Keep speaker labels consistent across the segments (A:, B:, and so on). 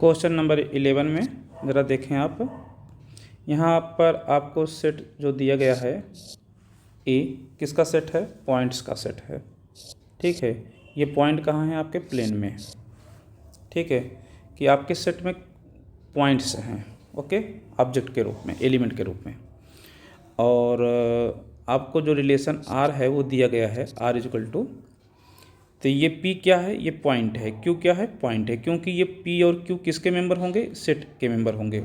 A: Question number 11 में ज़रा देखें आप। यहाँ पर आपको सेट जो दिया गया है ए किसका सेट है? पॉइंट्स का सेट है। ठीक है, ये पॉइंट कहाँ है? आपके प्लेन में। ठीक है, कि आपके सेट में पॉइंट्स हैं, ओके, ऑब्जेक्ट के रूप में, एलिमेंट के रूप में। और आपको जो रिलेशन आर है वो दिया गया है, आर इजकल टू, तो ये पी क्या है? ये पॉइंट है। क्यू क्या है? पॉइंट है। क्योंकि ये पी और क्यू किसके मेंबर होंगे? सेट के मेंबर होंगे।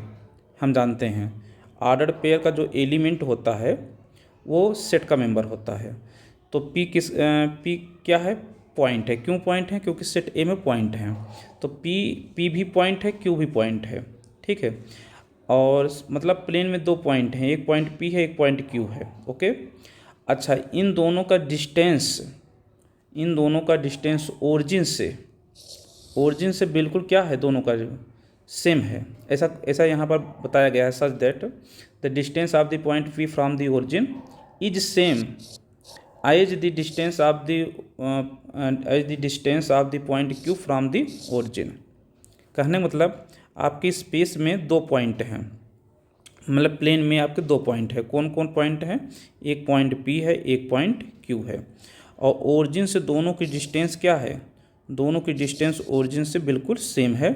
A: हम जानते हैं ऑर्डर्ड पेयर का जो एलिमेंट होता है वो सेट का मेंबर होता है। तो पी क्या है? पॉइंट है। क्यों पॉइंट है? क्योंकि सेट ए में पॉइंट हैं। तो पी भी पॉइंट है, क्यू भी पॉइंट है। ठीक है, और मतलब प्लेन में दो पॉइंट हैं, एक पॉइंट पी है, एक पॉइंट क्यू है। ओके, अच्छा, इन दोनों का डिस्टेंस ओरिजिन से बिल्कुल क्या है? दोनों का सेम है। ऐसा यहाँ पर बताया गया है, such that the distance of the point P from the origin is same as the distance of the point Q from the origin. कहने मतलब आपकी स्पेस में दो पॉइंट हैं, मतलब प्लेन में आपके दो पॉइंट है। कौन कौन पॉइंट हैं? एक पॉइंट पी है, एक पॉइंट क्यू है। और ओरिजिन से दोनों की डिस्टेंस क्या है? दोनों की डिस्टेंस ओरिजिन से बिल्कुल सेम है।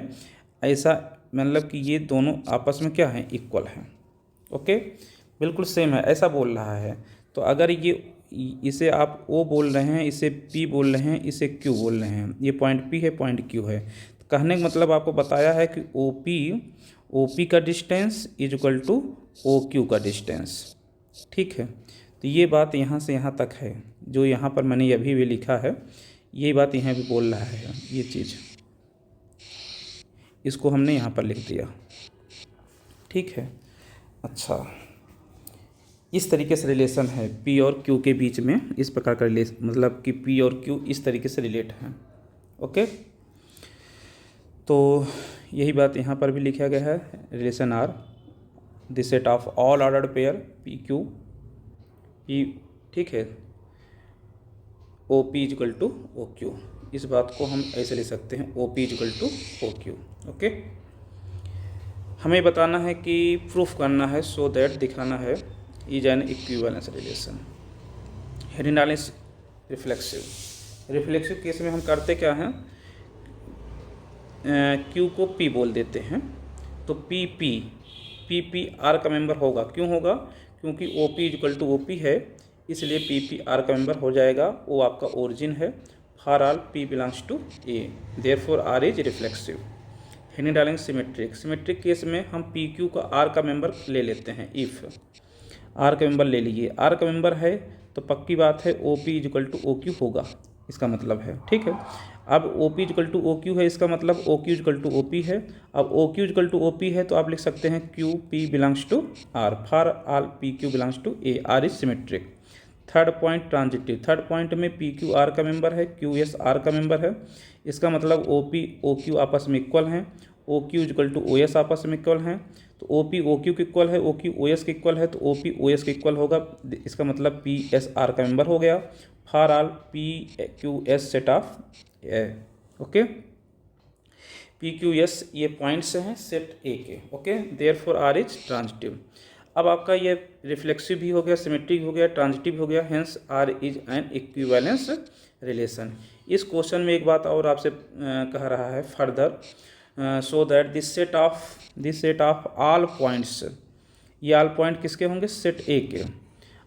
A: ऐसा मतलब कि ये दोनों आपस में क्या है? इक्वल हैं। ओके, बिल्कुल सेम है, ऐसा बोल रहा है। तो अगर इसे आप ओ बोल रहे हैं, इसे पी बोल रहे हैं, इसे क्यू बोल रहे हैं, ये पॉइंट पी है, पॉइंट क्यू है, तो कहने का मतलब आपको बताया है कि ओ पी का distance is equal to O Q का डिस्टेंस। ठीक है, तो ये बात यहाँ से यहाँ तक है, जो यहाँ पर मैंने अभी भी लिखा है, ये बात यहाँ भी बोल रहा है। ये चीज़ इसको हमने यहाँ पर लिख दिया। ठीक है, अच्छा, इस तरीके से रिलेशन है पी और क्यू के बीच में, इस प्रकार का रिलेशन, मतलब कि पी और क्यू इस तरीके से रिलेट हैं। ओके, तो यही बात यहाँ पर भी लिखा गया है, relation R the set of all ordered pair P Q P. ठीक है, O P equal to O Q, इस बात को हम ऐसे लिख सकते हैं, O P equal to O Q. Okay, हमें बताना है कि प्रूफ करना है, सो दैट दिखाना है is an equivalence relation. Heading डालें रिफ्लेक्सिव केस में हम करते क्या हैं? क्यू को पी बोल देते हैं, तो पी आर का मेंबर होगा। क्यों होगा? क्योंकि O P equal to O P है, इसलिए पी आर का मेंबर हो जाएगा। वो आपका ओरिजिन है। For all P belongs to A, therefore R is reflexive. Heading डालेंगे सिमेट्रिक केस में हम पी क्यू का आर का मेंबर ले लेते हैं। इफ़ आर का मेंबर ले लीजिए, आर का मेंबर है तो पक्की बात है O P equal to O Q होगा, इसका मतलब है। ठीक है, अब O P equal to O Q है, इसका मतलब O Q equal to O P है। अब O Q equal to O P है तो आप लिख सकते हैं Q P belongs to R, for all P Q belongs to A, R is symmetric. Third point transitive, third point में P Q are का मेंबर है, क्यू एस आर का मेंबर है, इसका मतलब ओ पी ओ क्यू आपस में equal हैं, O Q equal to O S आपस में इक्वल हैं। तो ओ पी ओ क्यू के इक्वल है, ओ क्यू ओ एस के इक्वल है, तो ओ पी ओ एस के इक्वल होगा, इसका मतलब पी एस आर का मेंबर हो गया। For all P Q S set of A. Okay, P Q S ये पॉइंट्स हैं सेट ए के। Okay, therefore R is transitive. अब आपका ये रिफ्लेक्सिव भी हो गया, सिमेट्रिक हो गया, ट्रांजिटिव हो गया, hence R is an equivalence relation. इस क्वेश्चन में एक बात और आपसे कह रहा है further, so that this set of all points, ये ऑल पॉइंट किसके होंगे? सेट ए के।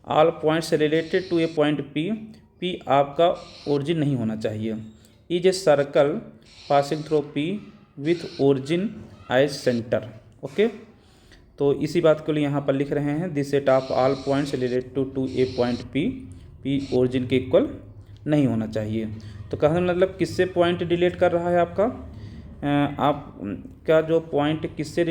A: All points related to a point P आपका ओरिजिन नहीं होना चाहिए। Is a circle passing through P with origin as centre. Okay, तो इसी बात के लिए यहाँ पर लिख रहे हैं, this set of all points related to a point P origin के इक्वल नहीं होना चाहिए। तो कहने मतलब किससे पॉइंट रिलेट कर रहा है आपका? आपका जो पॉइंट किससे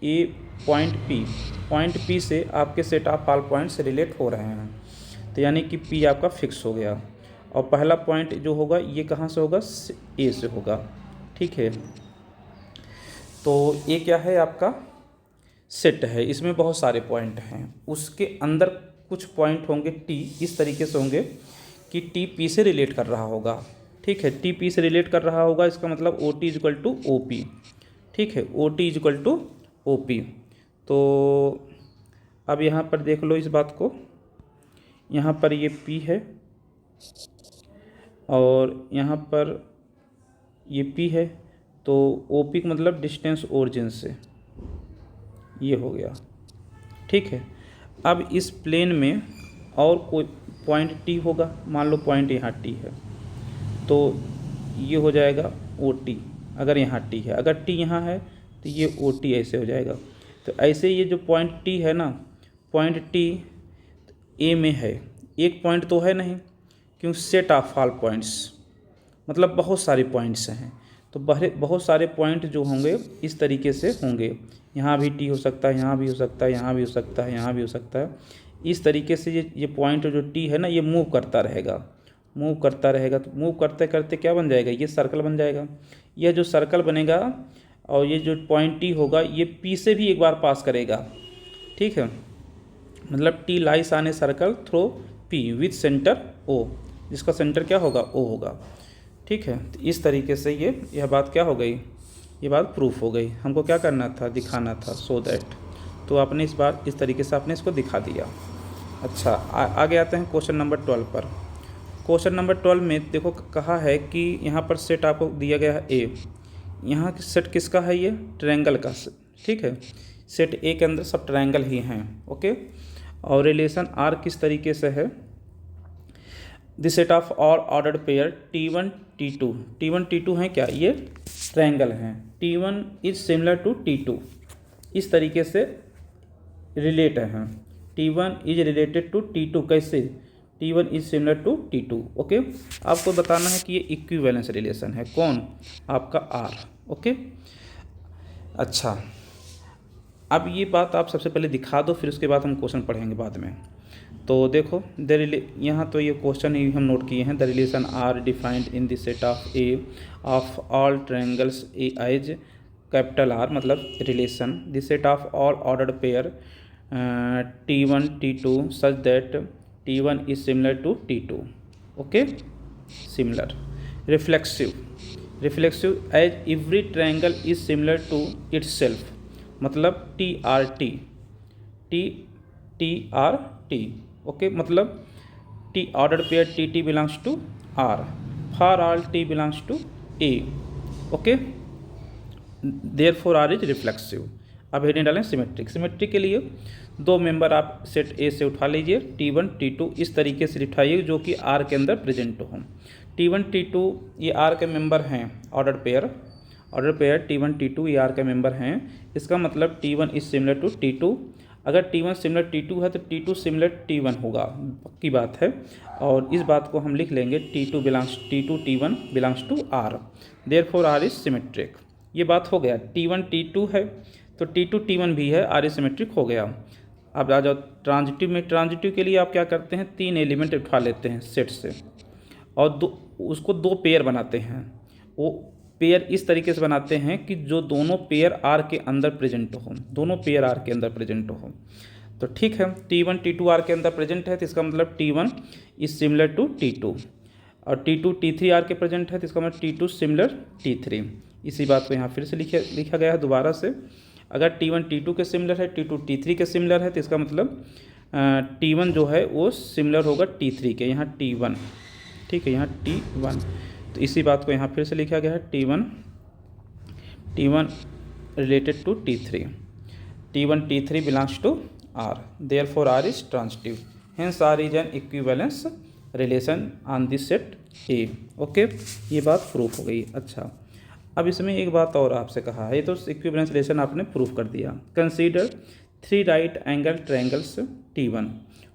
A: ए पॉइंट पी से आपके set of all points relate हो रहे हैं, तो यानी कि पी आपका फिक्स हो गया। और पहला पॉइंट जो होगा ये कहाँ से होगा? ए से होगा। ठीक है, तो ये क्या है? आपका सेट है, इसमें बहुत सारे पॉइंट हैं, उसके अंदर कुछ पॉइंट होंगे टी इस तरीके से होंगे कि टी पी से रिलेट कर रहा होगा। ठीक है, टी पी से रिलेट कर रहा होगा, इसका मतलब O T equal to O P. ठीक है, O T is equal to O P. तो अब यहाँ पर देख लो इस बात को, यहाँ पर ये पी है और यहाँ पर ये पी है, तो ओ पी का मतलब डिस्टेंस ओरिजिन से, ये हो गया। ठीक है, अब इस प्लेन में और कोई पॉइंट टी होगा, मान लो पॉइंट यहाँ टी है, तो ये हो जाएगा ओ टी। अगर यहाँ टी है, अगर टी यहाँ है तो ये ओ टी ऐसे हो जाएगा। तो ऐसे ये जो पॉइंट टी है ना, पॉइंट टी ए में है, एक पॉइंट तो है नहीं, क्यों, सेट ऑफ ऑल पॉइंट्स, मतलब बहुत सारे पॉइंट्स हैं, तो बहुत सारे पॉइंट जो होंगे इस तरीके से होंगे। यहाँ भी टी हो सकता है, यहाँ भी हो सकता है, यहाँ भी हो सकता है, यहाँ भी हो सकता है। इस तरीके से ये पॉइंट जो टी है ना, ये मूव करता रहेगा, मूव करता रहेगा। तो मूव करते करते क्या बन जाएगा, ये सर्कल बन जाएगा। यह जो सर्कल बनेगा और ये जो पॉइंट टी होगा, ये पी से भी एक बार पास करेगा। ठीक है, मतलब T lies on a circle through P with centre O, जिसका सेंटर क्या होगा, ओ होगा। ठीक है, तो इस तरीके से यह बात क्या हो गई, ये बात प्रूफ हो गई। हमको क्या करना था, दिखाना था, सो दैट। तो आपने इस बार इस तरीके से आपने इसको दिखा दिया। अच्छा, आगे आते हैं क्वेश्चन नंबर 12 पर। क्वेश्चन नंबर 12 में देखो कहा है कि यहाँ पर सेट आपको दिया गया है ए। यहाँ सेट किसका है, ये ट्रायंगल का। ठीक है, सेट ए के अंदर सब ट्रायंगल ही हैं। ओके, और रिलेशन आर किस तरीके से है, the set of all ordered pair T1 T2। T1 T2 हैं क्या, ये ट्रायंगल हैं। T1 is similar to T2, इस तरीके से रिलेट हैं। T1 is related to T2, कैसे, T1 is similar to T2। Okay, आपको बताना है कि ये इक्विवेलेंस रिलेशन है, कौन, आपका R। ओके, अच्छा, अब ये बात आप सबसे पहले दिखा दो, फिर उसके बाद हम क्वेश्चन पढ़ेंगे बाद में। तो देखो यहाँ तो ये क्वेश्चन ही हम नोट किए हैं, the relation are defined in the set of A of all triangles A as capital R, मतलब relation the set of all ordered pair T1 T2 such that T1 is similar to T2। Okay, similar. Reflexive as every triangle is similar to itself, मतलब TRT, TRT। Okay, मतलब T order pair TT belongs to R, for all T belongs to A। Okay, therefore R is reflexive. अब heading डालें symmetric. Symmetric के लिए दो member आप set ए से उठा लीजिए, T1 T2 इस तरीके से उठाइए जो कि R के अंदर प्रेजेंट हो। T1 T2 ये R के मेंबर हैं, ऑर्डर पेयर T1 T2 ये R के मेंबर हैं। इसका मतलब T1 is similar to T2। अगर T1 सिमिलर T2 है तो T2 सिमिलर T1 होगा, पक्की बात है। और इस बात को हम लिख लेंगे T2 T1 belongs to R, therefore R is symmetric. ये बात हो गया। T1 T2 है तो T2 T1 भी है, R इज सिमेट्रिक हो गया। अब आ जाओ ट्रांजिटिव में। ट्रांजिटिव के लिए आप क्या करते हैं, तीन एलिमेंट उठा लेते हैं सेट से और उसको दो पेयर बनाते हैं। वो पेयर इस तरीके से बनाते हैं कि जो दोनों पेयर आर के अंदर प्रेजेंट हो, दोनों पेयर आर के अंदर प्रेजेंट हो। तो ठीक है, T1 T2 आर के अंदर प्रेजेंट है तो इसका मतलब T1 is similar to T2, और T2 T3 आर के प्रेजेंट है तो इसका मतलब T2 सिमिलर T3। इसी बात को यहाँ फिर से लिखा गया है दोबारा से। अगर T1 T2 के सिमिलर है, T2 T3 के सिमिलर है, तो इसका मतलब T1 जो है वो सिमिलर होगा T3 के, यहाँ T1। ठीक है, यहाँ T1। तो इसी बात को यहाँ फिर से लिखा गया है, T1 related to T3, T1 T3 belongs to R, therefore R is transitive, hence R is an equivalence relation on this set A। Okay, ये बात प्रूफ हो गई। अच्छा, अब इसमें एक बात और आपसे कहा है, ये तो इक्विवेलेंस रिलेशन आपने प्रूफ कर दिया। Consider 3 right angle triangles T1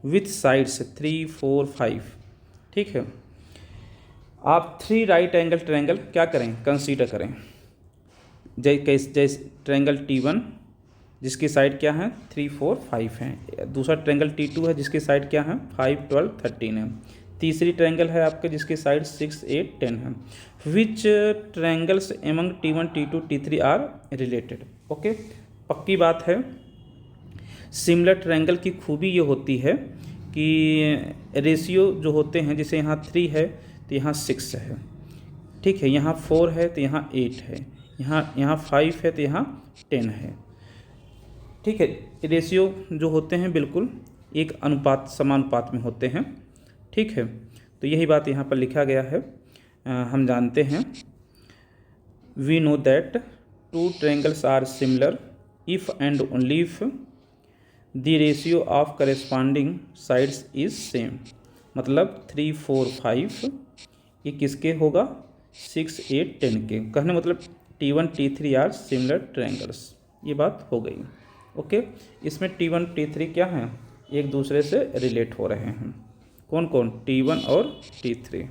A: with sides 3, 4, 5। ठीक है, आप 3 राइट एंगल ट्रायंगल क्या करें, कंसीडर करें। जैसे ट्रायंगल T1 जिसकी साइड क्या है, 3, 4, 5 हैं। दूसरा ट्रायंगल T2 है जिसकी साइड क्या है, 5, 12, 13 है। तीसरी ट्रायंगल है आपके जिसकी साइड 6, 8, 10 है। Which triangles among T1 T2 T3 are related. Okay, पक्की बात है। सिमिलर ट्रायंगल की खूबी ये होती है कि रेशियो जो होते हैं, जैसे यहाँ 3 है तो यहाँ 6 है, ठीक है, यहाँ 4 है तो यहाँ 8 है, यहाँ 5 है तो यहाँ 10 है। ठीक है, रेशियो जो होते हैं बिल्कुल एक अनुपात समानुपात में होते हैं। ठीक है, तो यही बात यहाँ पर लिखा गया है। हम जानते हैं we know that two triangles are similar if and only if the ratio of corresponding sides is same. मतलब 3, 4, 5 ये किसके होगा, 6, 8, 10 के। कहने मतलब T1 T3 are similar triangles, ये बात हो गई। ओके, इसमें T1 T3 क्या हैं, एक दूसरे से रिलेट हो रहे हैं। कौन कौन, T1 और T3।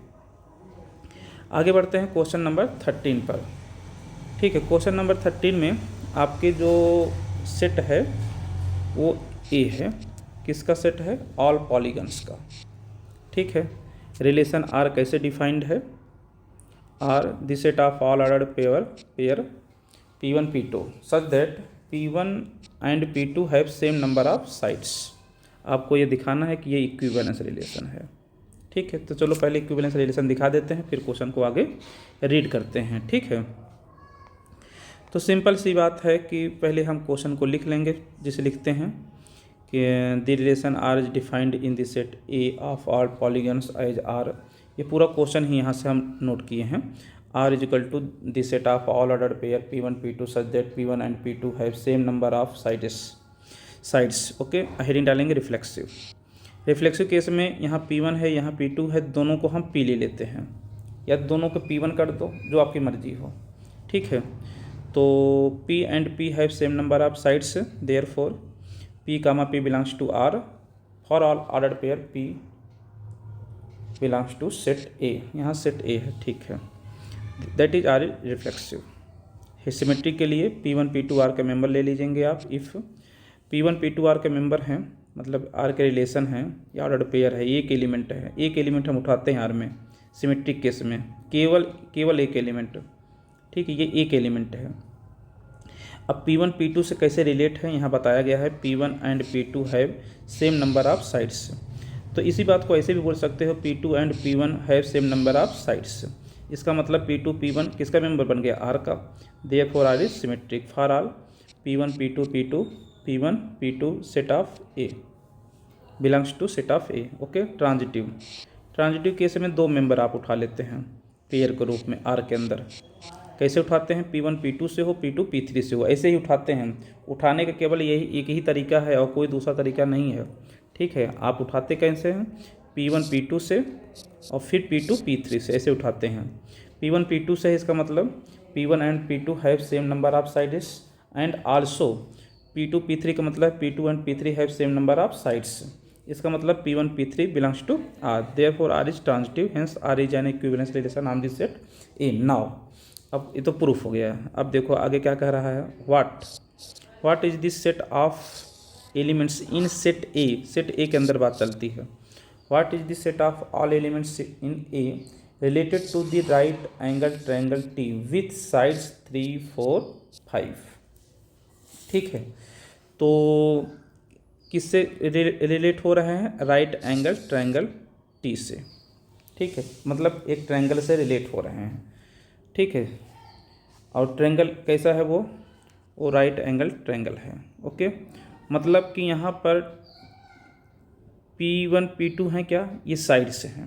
A: आगे बढ़ते हैं क्वेश्चन नंबर 13 पर। ठीक है, क्वेश्चन नंबर 13 में आपके जो सेट है वो ए है। किसका सेट है, ऑल पॉलीगन्स का। ठीक है, रिलेशन आर कैसे डिफाइंड है, R the set of all ordered pair P1 P2 such that P1 and P2 have same number of sides. आपको ये दिखाना है कि ये इक्विवेलेंस रिलेशन है। ठीक है, तो चलो पहले इक्विवेलेंस रिलेशन दिखा देते हैं, फिर क्वेश्चन को आगे रीड करते हैं। ठीक है, तो सिंपल सी बात है कि पहले हम क्वेश्चन को लिख लेंगे, जिसे लिखते हैं कि the relation R is defined in the set A of all polygons as R. ये पूरा क्वेश्चन ही यहाँ से हम नोट किए हैं। R is equal to the set of all ordered pair P1 P2 such that P1 and P2 have same number of sides. Okay, heading डालेंगे reflexive. Reflexive case में यहाँ P1 है, यहाँ P2 है, दोनों को हम P ले लेते हैं, या दोनों को P1 कर दो, जो आपकी मर्जी हो। ठीक है, तो P and P have same number of sides, therefore P, P belongs to R for all ordered pair P belongs to set A। यहाँ सेट A है। ठीक है, that is R reflexive. Symmetry के लिए P1 P2 R के member ले लीजिएंगे आप। If P1 P2 R के मेंबर हैं, मतलब R के रिलेशन हैं या ऑर्डर्ड पेयर है, एक एलिमेंट है, एक एलिमेंट हम उठाते हैं R में सिमेट्रिक केस में, केवल एक एलिमेंट। ठीक है, ये एक एलिमेंट है। अब P1 P2 से कैसे रिलेट है, यहाँ बताया गया है P1 and P2 have same number of sides. तो इसी बात को ऐसे भी बोल सकते हो P2 and P1 have same number of sides. इसका मतलब P2 P1 किसका मेंबर बन गया, R का। Therefore R is symmetric for all P1 P2 P1 P2 set of A belongs to set of A। Okay, transitive case में दो member आप उठा लेते हैं पेयर के रूप में R के अंदर। कैसे उठाते हैं, P1 P2 से हो, P2 P3 से हो, ऐसे ही उठाते हैं। उठाने का केवल यही एक ही तरीका है और कोई दूसरा तरीका नहीं है। ठीक है, आप उठाते कैसे हैं, P1 P2 से और फिर P2 P3 से, ऐसे उठाते हैं। P1 P2 से इसका मतलब P1 and P2 have same number of sides and also P2 P3 का मतलब P2 and P3 have same number of sides. इसका मतलब P1 P3 belongs to R, therefore R is transitive, hence R is an equivalence relation on this set A। Now अब ये तो proof हो गया है। अब देखो आगे क्या कह रहा है, what is this set of elements in set A। Set A के अंदर बात चलती है। What is this set of all elements in A related to the right angle triangle T with sides 3, 4, 5। ठीक है, तो किससे रिलेट हो रहे हैं, राइट एंगल ट्रायंगल T से। ठीक है, मतलब एक ट्रायंगल से रिलेट हो रहे हैं। ठीक है, और ट्रायंगल कैसा है, वो राइट एंगल ट्रायंगल है। ओके, मतलब कि यहाँ पर P1 P2 हैं क्या, ये साइड से हैं।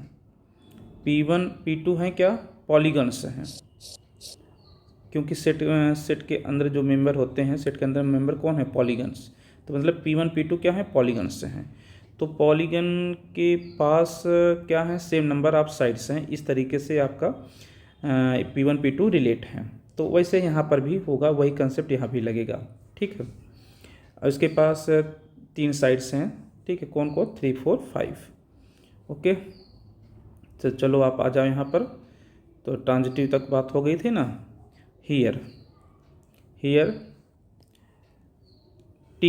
A: P1 P2 हैं क्या, पॉलीगन से हैं, क्योंकि सेट के अंदर जो मेंबर होते हैं, सेट के अंदर मेंबर कौन है, पॉलीगन्स। तो मतलब P1 P2 क्या है, पॉलीगन से हैं। तो पॉलीगन के पास क्या है, सेम नंबर ऑफ साइड्स हैं। इस तरीके से आपका P1 P2 रिलेट हैं। तो वैसे यहाँ पर भी होगा, वही कंसेप्ट यहाँ भी लगेगा। ठीक है, और इसके पास 3 साइड्स हैं। ठीक है, कौन को, 3, 4, 5। ओके, तो चलो आप आ जाओ यहाँ पर। तो ट्रांजिटिव तक बात हो गई थी ना। Here T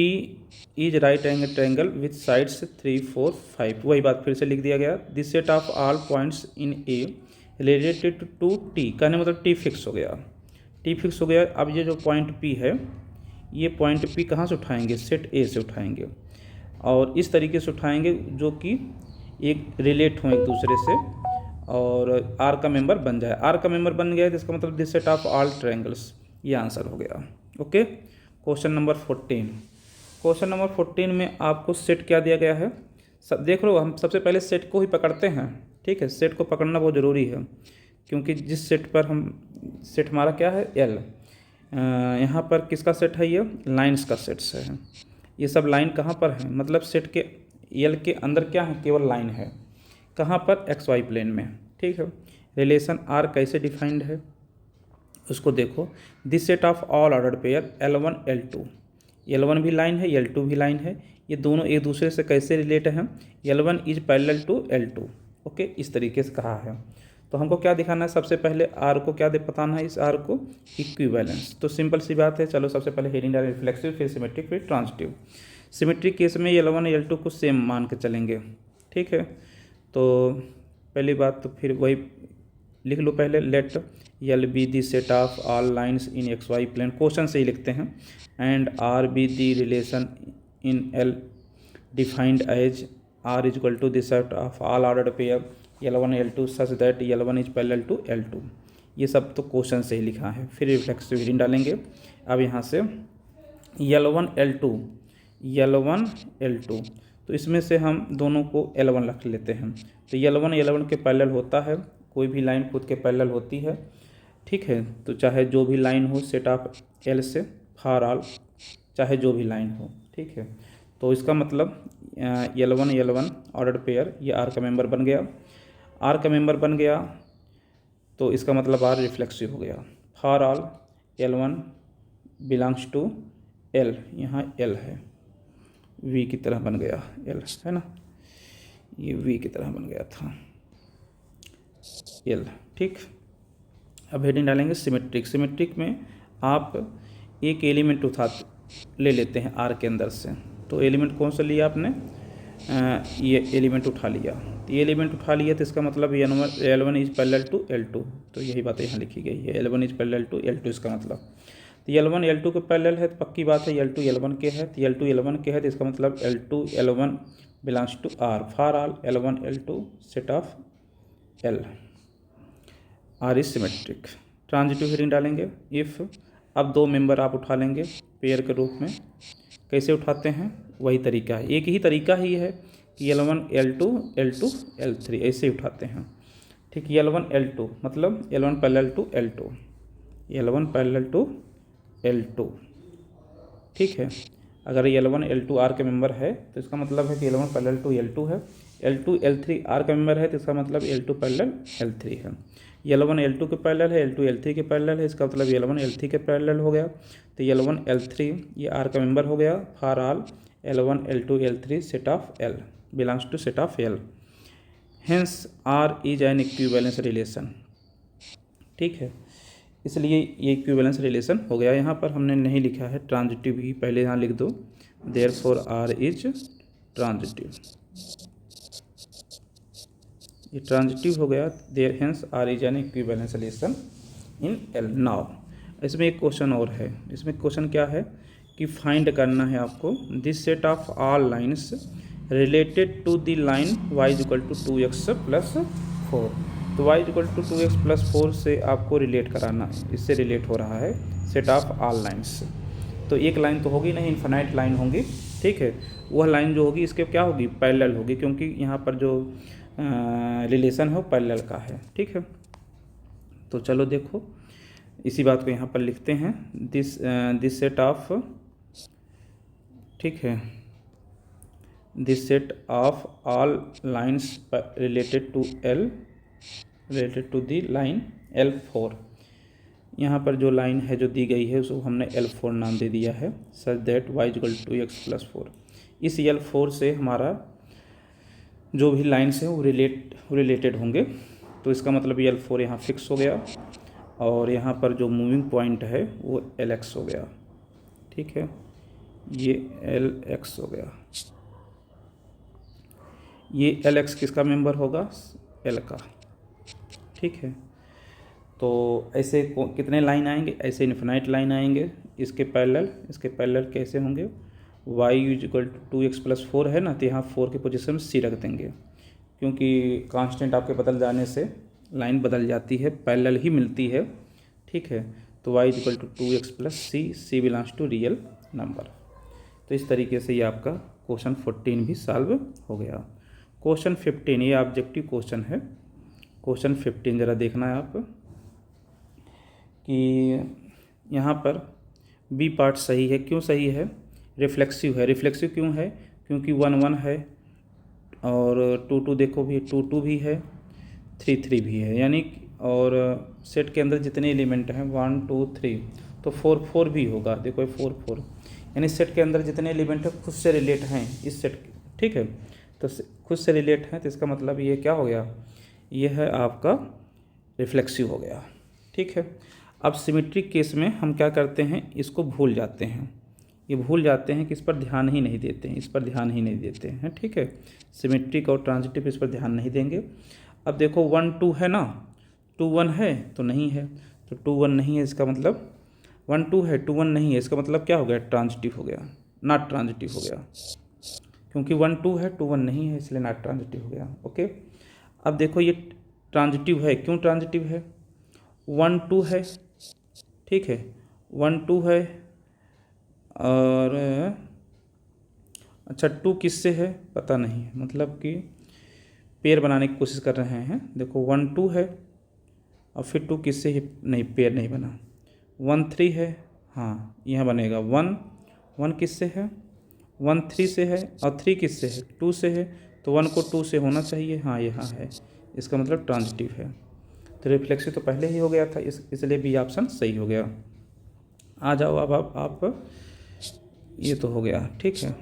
A: is right angle triangle with sides 3, 4, 5। वही बात फिर से लिख दिया गया। This set of all points in A related to T, कहने मतलब T फिक्स हो गया। अब ये जो पॉइंट P है, ये पॉइंट P कहाँ से उठाएंगे, सेट A से उठाएंगे, और इस तरीके से उठाएंगे जो कि एक रिलेट हों एक दूसरे से और R का मेंबर बन जाए। R का मेंबर बन गया तो इसका मतलब this set of all triangles ये आंसर हो गया। Okay, question number 14। Question number 14 में आपको सेट क्या दिया गया है, सब देख लो। हम सबसे पहले सेट को ही पकड़ते हैं, ठीक है। सेट को पकड़ना बहुत ज़रूरी है, क्योंकि जिस सेट पर हम, सेट हमारा क्या है, एल। यहाँ पर किसका सेट है, ये लाइंस का सेट से है। ये सब लाइन कहाँ पर है, मतलब सेट के एल के अंदर क्या है, केवल लाइन है। कहाँ पर, एक्स वाई प्लेन में, ठीक है। रिलेशन आर कैसे डिफाइंड है उसको देखो। This set of all ordered pair L1 L2, L1 भी लाइन है, L2 भी लाइन है, ये दोनों एक दूसरे से कैसे रिलेट हैं, L1 is parallel to L2। Okay, इस तरीके से कहा है। तो हमको क्या दिखाना है, सबसे पहले आर को क्या बताना है, इस आर को इक्विवेलेंस। तो सिंपल सी बात है, चलो सबसे पहले हेडिंग डालें रिफ्लेक्सिव, फिर सिमेट्रिक, फिर ट्रांजिटिव। सिमेट्रिक केस में L1 L2 को सेम मान के चलेंगे, ठीक है। तो पहली बात तो फिर वही लिख लो पहले, let L be the set of all lines in x y plane, question से ही लिखते हैं, and R be the relation in L defined as R is equal to the set of all ordered pair L1 L2 such that L1 is parallel to L2। ये सब तो question से ही लिखा है। फिर रिफ्लेक्सिव रीडिंग डालेंगे। अब यहाँ से L1 L2, तो इसमें से हम दोनों को L1 रख लेते हैं। तो L1 के पैरेलल होता है, कोई भी लाइन खुद के पैरेलल होती है, ठीक है। तो चाहे जो भी लाइन हो सेट ऑफ L से, फॉर ऑल, चाहे जो भी लाइन हो, ठीक है। तो इसका मतलब L1 ऑर्डर्ड पेयर, ये आर का मेंबर बन गया। आर का मेंबर बन गया तो इसका मतलब आर रिफ्लेक्सिव हो गया। For all L1 belongs to L, यहाँ L है, V की तरह बन गया, L है ना, ये V की तरह बन गया था, L, ठीक। अब हेडिंग डालेंगे सिमेट्रिक। सिमेट्रिक में आप एक एलिमेंट ले लेते हैं आर के अंदर से। तो एलिमेंट कौन सा लिया आपने, ये एलिमेंट उठा लिया। तो ये एलिमेंट उठा लिया तो इसका मतलब L1 is parallel to L2। तो यही बात यहाँ लिखी गई है, L1 is parallel to L2 इसका मतलब। तो L1 L2 के पैरेलल है तो पक्की बात है L2 L1 के है, तो L2 L1 के है तो इसका मतलब L2 L1 belongs to R, for all L1 L2 set of L, R is symmetric. Transitive heading डालेंगे इफ़। अब दो मेंबर आप उठा लेंगे पेयर के रूप में। कैसे उठाते हैं, वही तरीका है, एक ही तरीका ही है कि L1 L2 L2 L3 ऐसे ही उठाते हैं, ठीक। L1 L2 मतलब L1 parallel to L2, L1 parallel to L2, ठीक है। अगर L1 L2 R के मेंबर है तो इसका मतलब है कि L1 पैरेलल टू L2 है। L2 L3 R का मेंबर है तो इसका मतलब L2 पैरेलल L3 है। L1 L2 के पैरेलल है, L2 L3 के पैरेलल है, इसका मतलब L1 L3 के पैरेलल हो गया। तो L1 L3 ये R का मेंबर हो गया, for all L1 L2 L3 set of L belongs to set of L, hence R is an equivalence relation, ठीक है। इसलिए ये इक्विवेलेंस रिलेशन हो गया। यहाँ पर हमने नहीं लिखा है ट्रांजिटिव ही, पहले यहाँ लिख दो, देयरफॉर R इज ट्रांजिटिव, ये ट्रांजिटिव हो गया, there hence R is an equivalence relation in L. Now इसमें एक क्वेश्चन और है। इसमें क्वेश्चन क्या है कि फाइंड करना है आपको this set of all lines related to the line y is equal to 2x plus 4। तो y is equal to 2x plus 4 से आपको रिलेट कराना है, इससे रिलेट हो रहा है सेट ऑफ ऑल लाइन्स। तो एक लाइन तो होगी नहीं, इन्फिनाइट लाइन होंगी, ठीक है। वह लाइन जो होगी इसके क्या होगी, पैरेलल होगी, क्योंकि यहाँ पर जो रिलेशन है वो पैरेलल का है, ठीक है। तो चलो देखो, इसी बात को यहाँ पर लिखते हैं, दिस सेट ऑफ, ठीक है, this set of all lines related to L, related to the line L4। यहाँ पर जो लाइन है जो दी गई है उसको हमने L4 नाम दे दिया है, such that y equal to 2x plus 4। इस L4 से हमारा जो भी लाइन्स हैं वो रिलेटेड होंगे। तो इसका मतलब L4 यहाँ फिक्स हो गया, और यहाँ पर जो मूविंग पॉइंट है वो LX हो गया, ठीक है, ये LX हो गया। ये LX किसका मेंबर होगा, L का, ठीक है। तो ऐसे कितने लाइन आएंगे, ऐसे इन्फिनाइट लाइन आएंगे इसके पैरेलल कैसे होंगे, y is equal to 2x plus 4 है ना, तो यहाँ 4 की पोजीशन में C रख देंगे, क्योंकि कांस्टेंट आपके बदल जाने से लाइन बदल जाती है, पैरेलल ही मिलती है, ठीक है। तो y equal to 2x plus c belongs to real number. तो इस तरीके से ये आपका क्वेश्चन 14 भी सॉल्व हो गया। क्वेश्चन 15 ये ऑब्जेक्टिव क्वेश्चन है। क्वेश्चन 15 ज़रा देखना है आप कि यहाँ पर बी पार्ट सही है। क्यों सही है? रिफ्लेक्सिव है। रिफ्लेक्सिव क्यों है? क्योंकि 1 1 है और 2 2 देखो भी 2 2 भी है, 3 3 भी है, यानी और सेट के अंदर जितने एलिमेंट हैं 1 2 3 तो 4 4 भी होगा। देखो 4 4 यानी सेट के अंदर जितने एलिमेंट हैं खुद से रिलेट हैं इस सेट, ठीक है। तो खुद से रिलेट हैं तो इसका मतलब ये क्या हो गया? ये है आपका रिफ्लेक्सिव हो गया, ठीक है। अब सिमेट्रिक केस में हम क्या करते हैं, इसको भूल जाते हैं। ये भूल जाते हैं कि इस पर ध्यान ही नहीं देते हैं, इस पर ध्यान ही नहीं देते हैं, ठीक है। सिमेट्रिक और ट्रांजिटिव इस पर ध्यान नहीं देंगे। अब देखो 1 2 है ना, 2 1 है तो नहीं है, तो 2 1 नहीं है इसका मतलब 1 2 है 2 1 नहीं है, इसका मतलब क्या हो गया? ट्रांजिटिव हो गया, नॉट ट्रांजिटिव हो गया। क्योंकि 1 2 है 2 1 नहीं है इसलिए नॉट ट्रांजिटिव हो गया। ओके, अब देखो ये ट्रांजिटिव है। क्यों ट्रांजिटिव है? 1 2 है, ठीक है, 1 2 है और अच्छा 2 किससे है पता नहीं है, मतलब कि पेयर बनाने की कोशिश कर रहे हैं। देखो 1 2 है और फिर 2 किससे ही नहीं, पेयर नहीं बना। 1 3 है, हाँ यहाँ बनेगा 1 1 किससे है? 1 3 से है और 3 किससे है? 2 से है, तो 1 को 2 से होना चाहिए, हाँ यहाँ है, इसका मतलब ट्रांजिटिव है। तो रिफ्लेक्सिव तो पहले ही हो गया था, इसलिए बी ऑप्शन सही हो गया। आ जाओ अब आप ये तो हो गया, ठीक है,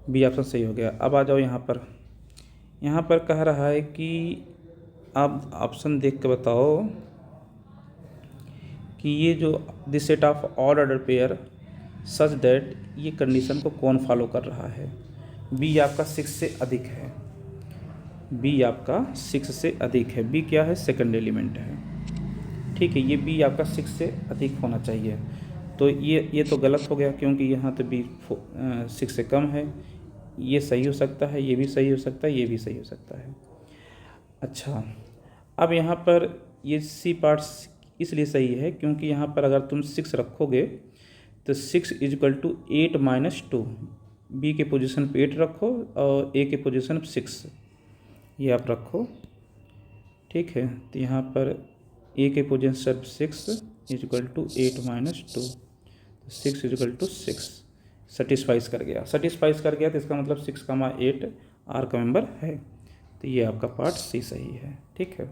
A: बी ऑप्शन सही हो गया। अब आ जाओ यहाँ पर कह रहा है कि आप ऑप्शन देख के बताओ कि ये जो this set of odd order pair such that, ये कंडीशन को कौन फॉलो कर रहा है? बी आपका 6 से अधिक है, बी आपका 6 से अधिक है। बी क्या है? सेकंड एलिमेंट है, ठीक है। ये बी आपका 6 से अधिक होना चाहिए, तो ये तो गलत हो गया क्योंकि यहाँ तो बी 6 से कम है। ये सही हो सकता है, ये भी सही हो सकता है, ये भी सही हो सकता है। अच्छा, अब यहाँ पर ये सी पार्ट्स इसलिए सही है क्योंकि यहाँ पर अगर तुम 6 रखोगे तो 6 इक्वल टू 8 माइनस 2, बी के पोजीशन पे 8 रखो और ए के पोजीशन पे 6 ये आप रखो, ठीक है। तो यहाँ पर ए के position 6 equal to 8 minus 2, 6 equal to 6 satisfies कर गया तो इसका मतलब 6 8 आर का मेंबर है। तो ये आपका पार्ट सी सही है, ठीक है।